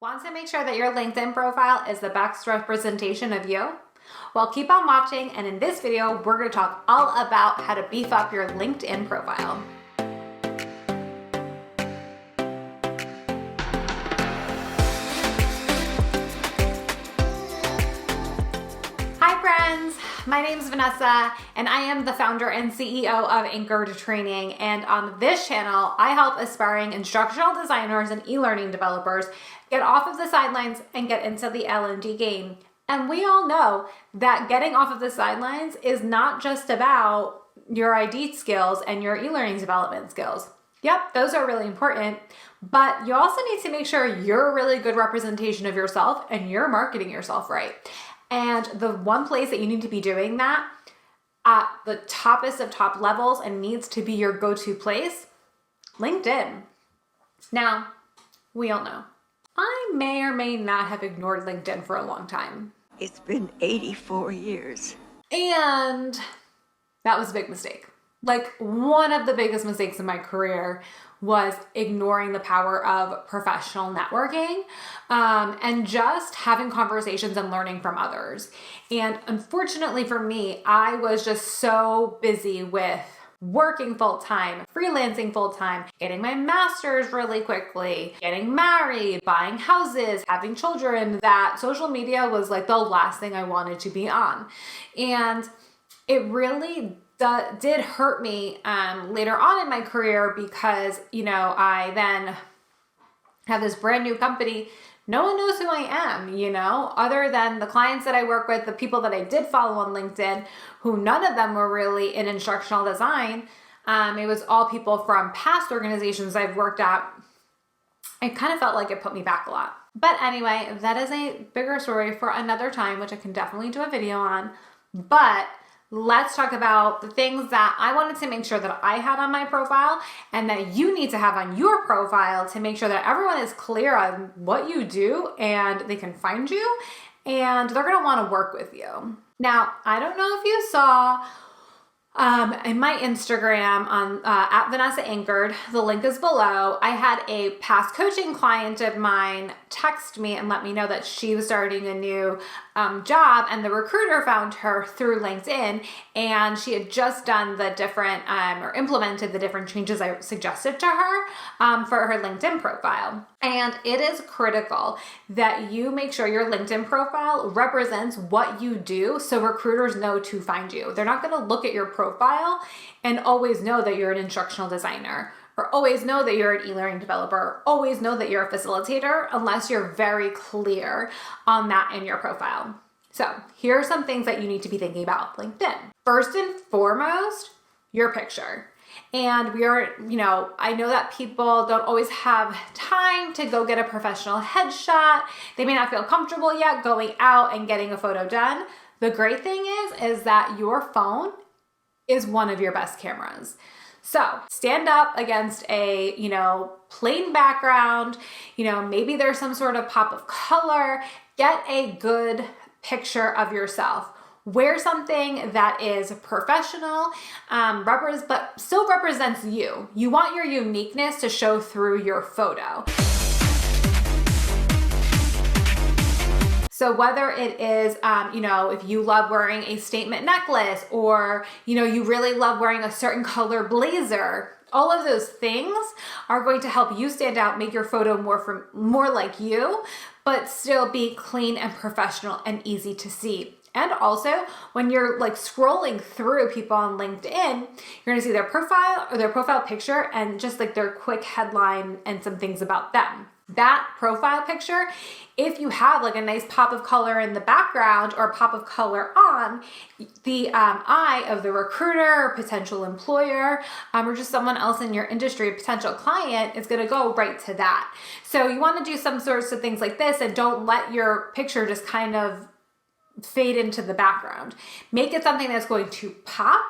Want to make sure that your LinkedIn profile is the best representation of you? Well, keep on watching, and in this video, we're going to talk all about how to beef up your LinkedIn profile. Hi friends, my name is Vanessa, and I am the founder and CEO of Anchored Training. And on this channel, I help aspiring instructional designers and e-learning developers get off of the sidelines and get into the L&D game. And we all know that getting off of the sidelines is not just about your ID skills and your e-learning development skills. Yep, those are really important, but you also need to make sure you're a really good representation of yourself and you're marketing yourself right. And the one place that you need to be doing that at the toppest of top levels and needs to be your go-to place, LinkedIn. Now, we all know, I may or may not have ignored LinkedIn for a long time. It's been 84 years. And that was a big mistake. Like, one of the biggest mistakes in my career was ignoring the power of professional networking and just having conversations and learning from others. And unfortunately for me, I was just so busy with working full-time, freelancing full-time, getting my master's really quickly, getting married, buying houses, having children, that social media was like the last thing I wanted to be on. And it really did hurt me later on in my career because, I then have this brand new company. No one knows who I am, other than the clients that I work with, the people that I did follow on LinkedIn, who none of them were really in instructional design. It was all people from past organizations I've worked at. It kind of felt like it put me back a lot. But anyway, that is a bigger story for another time, which I can definitely do a video on. But let's talk about the things that I wanted to make sure that I had on my profile and that you need to have on your profile to make sure that everyone is clear on what you do and they can find you and they're going to want to work with you. Now, I don't know if you saw in my Instagram on at Vanessa Anchored, the link is below. I had a past coaching client of mine text me and let me know that she was starting a new job, and the recruiter found her through LinkedIn, and she had just done the different or implemented the different changes I suggested to her for her LinkedIn profile. And it is critical that you make sure your LinkedIn profile represents what you do so recruiters know to find you. They're not going to look at your profile and always know that you're an instructional designer, or always know that you're an e-learning developer, or always know that you're a facilitator, unless you're very clear on that in your profile. So here are some things that you need to be thinking about LinkedIn. First and foremost, your picture. And I know that people don't always have time to go get a professional headshot. They may not feel comfortable yet going out and getting a photo done. The great thing is that your phone is one of your best cameras. So stand up against a, plain background, maybe there's some sort of pop of color. Get a good picture of yourself. Wear something that is professional, but still represents you. You want your uniqueness to show through your photo. So whether it is, if you love wearing a statement necklace, or, you really love wearing a certain color blazer, all of those things are going to help you stand out, make your photo more like you, but still be clean and professional and easy to see. And also, when you're scrolling through people on LinkedIn, you're gonna see their profile or their profile picture and just their quick headline and some things about them. That profile picture, if you have a nice pop of color in the background or pop of color on, the eye of the recruiter or potential employer or just someone else in your industry, a potential client, is gonna go right to that. So you wanna do some sorts of things like this, and don't let your picture just kind of fade into the background. Make it something that's going to pop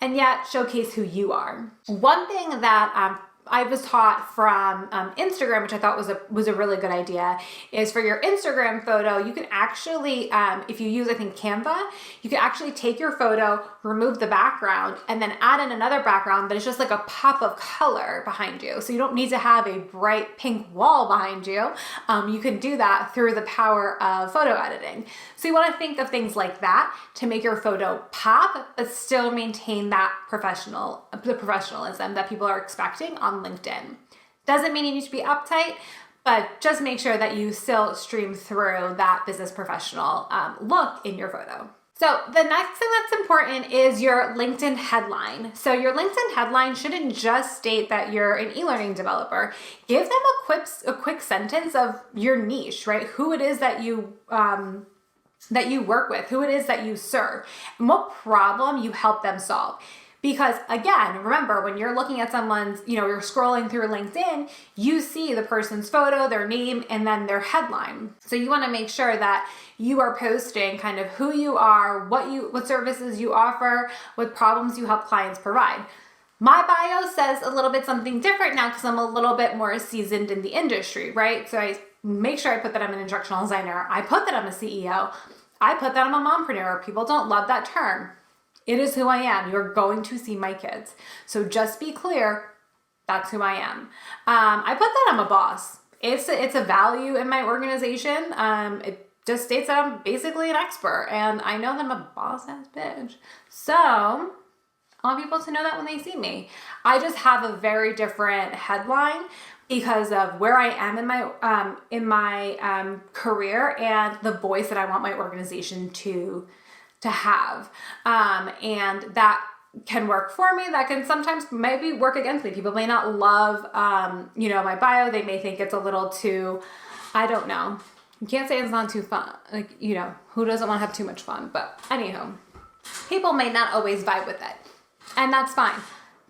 and yet showcase who you are. One thing that I was taught from Instagram, which I thought was a really good idea, is for your Instagram photo, you can actually, if you use, I think, Canva, you can actually take your photo, remove the background, and then add in another background that is just like a pop of color behind you. So you don't need to have a bright pink wall behind you. You can do that through the power of photo editing. So you want to think of things like that to make your photo pop, but still maintain the professionalism that people are expecting on LinkedIn. Doesn't mean you need to be uptight, but just make sure that you still stream through that business professional look in your photo. So the next thing that's important is your LinkedIn headline. So your LinkedIn headline shouldn't just state that you're an e-learning developer. Give them a quick sentence of your niche, right? Who it is that you work with, who it is that you serve, and what problem you help them solve. Because again, remember, when you're looking at someone's, you're scrolling through LinkedIn, you see the person's photo, their name, and then their headline. So you want to make sure that you are posting kind of who you are, what services you offer, what problems you help clients provide. My bio says a little bit something different now because I'm a little bit more seasoned in the industry, right? So I make sure I put that I'm an instructional designer. I put that I'm a CEO. I put that I'm a mompreneur. People don't love that term. It is who I am. You're going to see my kids. So just be clear, that's who I am. I put that I'm a boss. It's a value in my organization. It just states that I'm basically an expert, and I know that I'm a boss-ass bitch. So I want people to know that when they see me. I just have a very different headline because of where I am in my career and the voice that I want my organization to have. And that can work for me. That can sometimes maybe work against me. People may not love, my bio. They may think it's a little too, I don't know. You can't say it's not too fun. Like, who doesn't want to have too much fun? But anywho, people may not always vibe with it. And that's fine.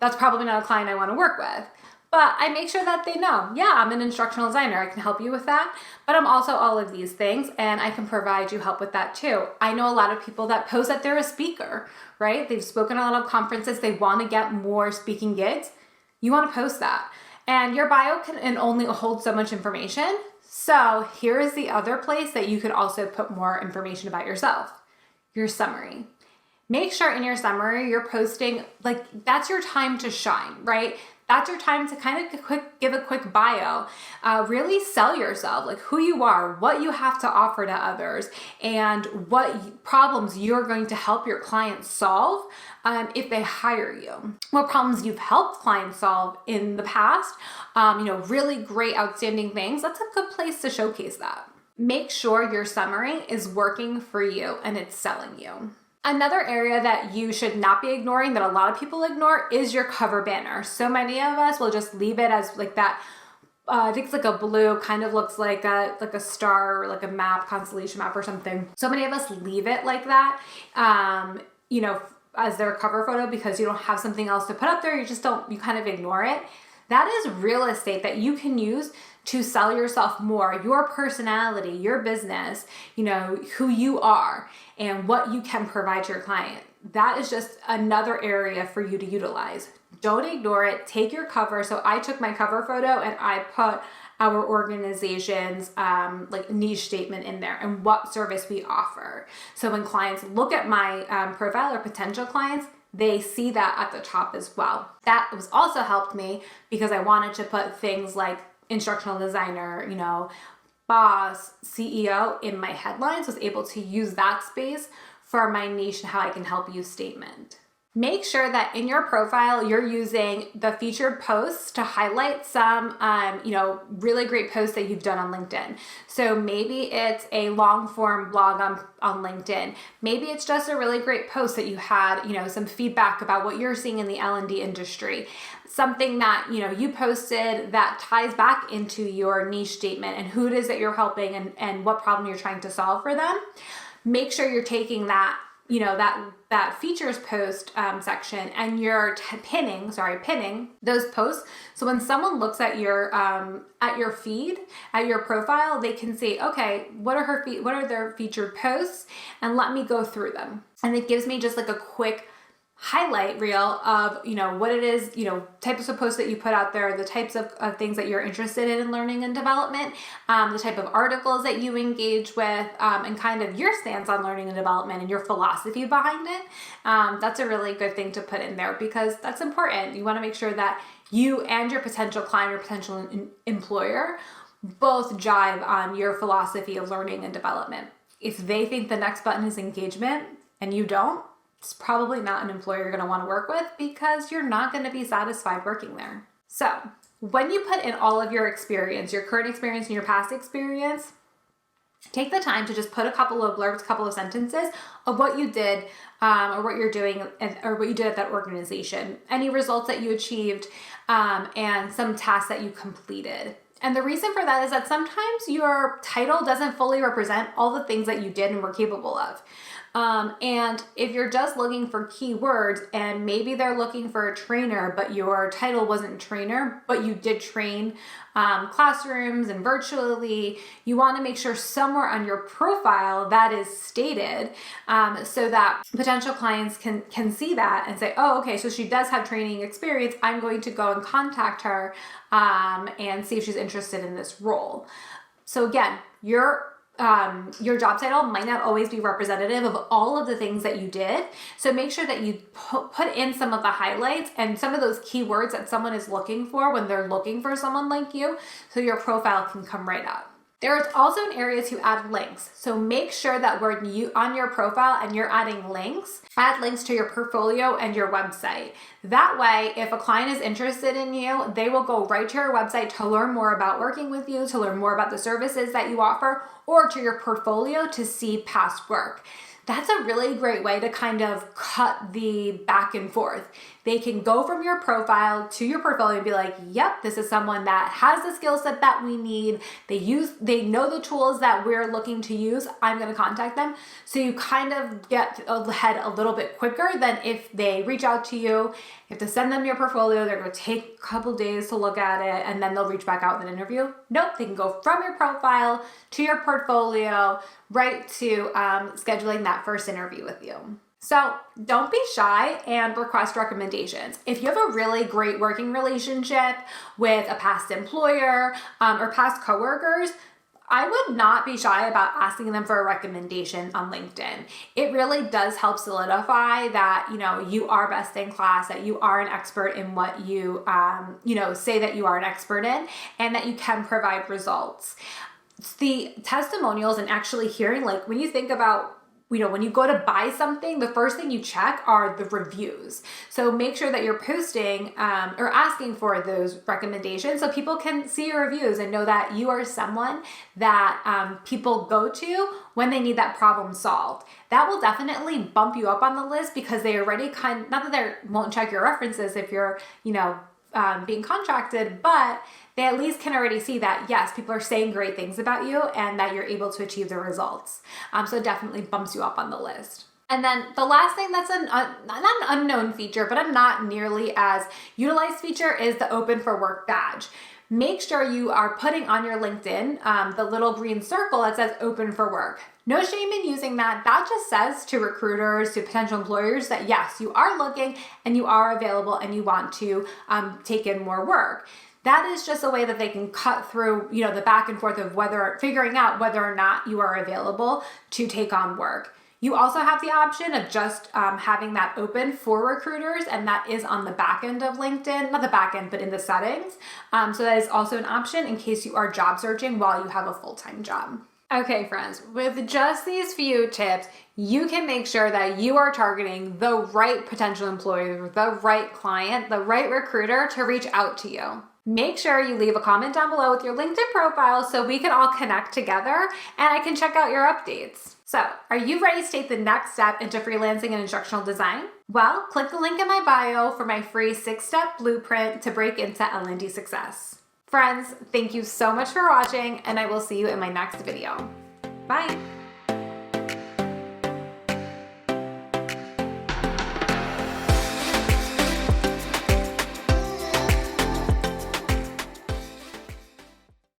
That's probably not a client I want to work with. But I make sure that they know, yeah, I'm an instructional designer. I can help you with that. But I'm also all of these things, and I can provide you help with that too. I know a lot of people that post that they're a speaker, right? They've spoken at a lot of conferences. They want to get more speaking gigs. You want to post that. And your bio can only hold so much information. So here is the other place that you could also put more information about yourself, your summary. Make sure in your summary you're posting, like, that's your time to shine, right? That's your time to kind of give a quick bio, really sell yourself, like who you are, what you have to offer to others, and what problems you're going to help your clients solve if they hire you. What problems you've helped clients solve in the past, really great, outstanding things. That's a good place to showcase that. Make sure your summary is working for you and it's selling you. Another area that you should not be ignoring that a lot of people ignore is your cover banner. So many of us will just leave it as like that, I think it's like a blue, kind of looks like a star or like a map, constellation map or something. So many of us leave it like that, as their cover photo because you don't have something else to put up there. You kind of ignore it. That is real estate that you can use to sell yourself more, your personality, your business, who you are and what you can provide your client. That is just another area for you to utilize. Don't ignore it. Take your cover. So I took my cover photo and I put our organization's niche statement in there and what service we offer. So when clients look at my profile or potential clients, they see that at the top as well. That was also helped me because I wanted to put things like instructional designer, boss, CEO in my headlines, was able to use that space for my niche and how I can help you statement. Make sure that in your profile, you're using the featured posts to highlight some, really great posts that you've done on LinkedIn. So maybe it's a long form blog on LinkedIn. Maybe it's just a really great post that you had, some feedback about what you're seeing in the L&D industry. Something that, you posted that ties back into your niche statement and who it is that you're helping and what problem you're trying to solve for them. Make sure you're taking that, that features post section and you're pinning those posts. So when someone looks at your feed, at your profile, they can see, okay, what are their featured posts, and let me go through them. And it gives me just like a quick highlight reel of, what it is, types of posts that you put out there, the types of things that you're interested in learning and development, the type of articles that you engage with, and kind of your stance on learning and development and your philosophy behind it. That's a really good thing to put in there because that's important. You want to make sure that you and your potential client or potential employer both jive on your philosophy of learning and development. If they think the next button is engagement and you don't, it's probably not an employer you're going to want to work with because you're not going to be satisfied working there. So when you put in all of your experience, your current experience and your past experience, take the time to just put a couple of blurbs, a couple of sentences of what you did or what you're doing or what you did at that organization, any results that you achieved, and some tasks that you completed. And the reason for that is that sometimes your title doesn't fully represent all the things that you did and were capable of. And if you're just looking for keywords and maybe they're looking for a trainer, but your title wasn't trainer, but you did train classrooms and virtually, you want to make sure somewhere on your profile that is stated so that potential clients can see that and say, oh, okay, so she does have training experience. I'm going to go and contact her and see if she's interested in this role. So again, your job title might not always be representative of all of the things that you did. So make sure that you put in some of the highlights and some of those keywords that someone is looking for when they're looking for someone like you, so your profile can come right up. There's also an area to add links. So make sure that when you on your profile and you're adding links, add links to your portfolio and your website. That way, if a client is interested in you, they will go right to your website to learn more about working with you, to learn more about the services that you offer, or to your portfolio to see past work. That's a really great way to kind of cut the back and forth. They can go from your profile to your portfolio and be like, yep, this is someone that has the skill set that we need. They know the tools that we're looking to use. I'm going to contact them. So you kind of get ahead a little bit quicker than if they reach out to you. You have to send them your portfolio. They're going to take a couple days to look at it and then they'll reach back out with an interview. Nope, they can go from your profile to your portfolio right to scheduling that first interview with you. So don't be shy and request recommendations. If you have a really great working relationship with a past employer or past coworkers, I would not be shy about asking them for a recommendation on LinkedIn. It really does help solidify that, you are best in class, that you are an expert in what you, say that you are an expert in, and that you can provide results. The testimonials and actually hearing, like when you think about when you go to buy something, the first thing you check are the reviews. So make sure that you're posting or asking for those recommendations so people can see your reviews and know that you are someone that people go to when they need that problem solved. That will definitely bump you up on the list because they already not that they won't check your references if you're, being contracted, but they at least can already see that, yes, people are saying great things about you and that you're able to achieve the results. So it definitely bumps you up on the list. And then the last thing that's not an unknown feature, but a not nearly as utilized feature is the Open for Work badge. Make sure you are putting on your LinkedIn the little green circle that says Open for Work. No shame in using that. That just says to recruiters, to potential employers that yes, you are looking and you are available and you want to take in more work. That is just a way that they can cut through, the back and forth of figuring out whether or not you are available to take on work. You also have the option of just having that open for recruiters, and that is on the back end of LinkedIn, not the back end, but in the settings. So that is also an option in case you are job searching while you have a full-time job. Okay, friends, with just these few tips, you can make sure that you are targeting the right potential employer, the right client, the right recruiter to reach out to you. Make sure you leave a comment down below with your LinkedIn profile so we can all connect together and I can check out your updates. So, are you ready to take the next step into freelancing and instructional design? Well, click the link in my bio for my free 6-step blueprint to break into L&D success. Friends, thank you so much for watching, and I will see you in my next video. Bye!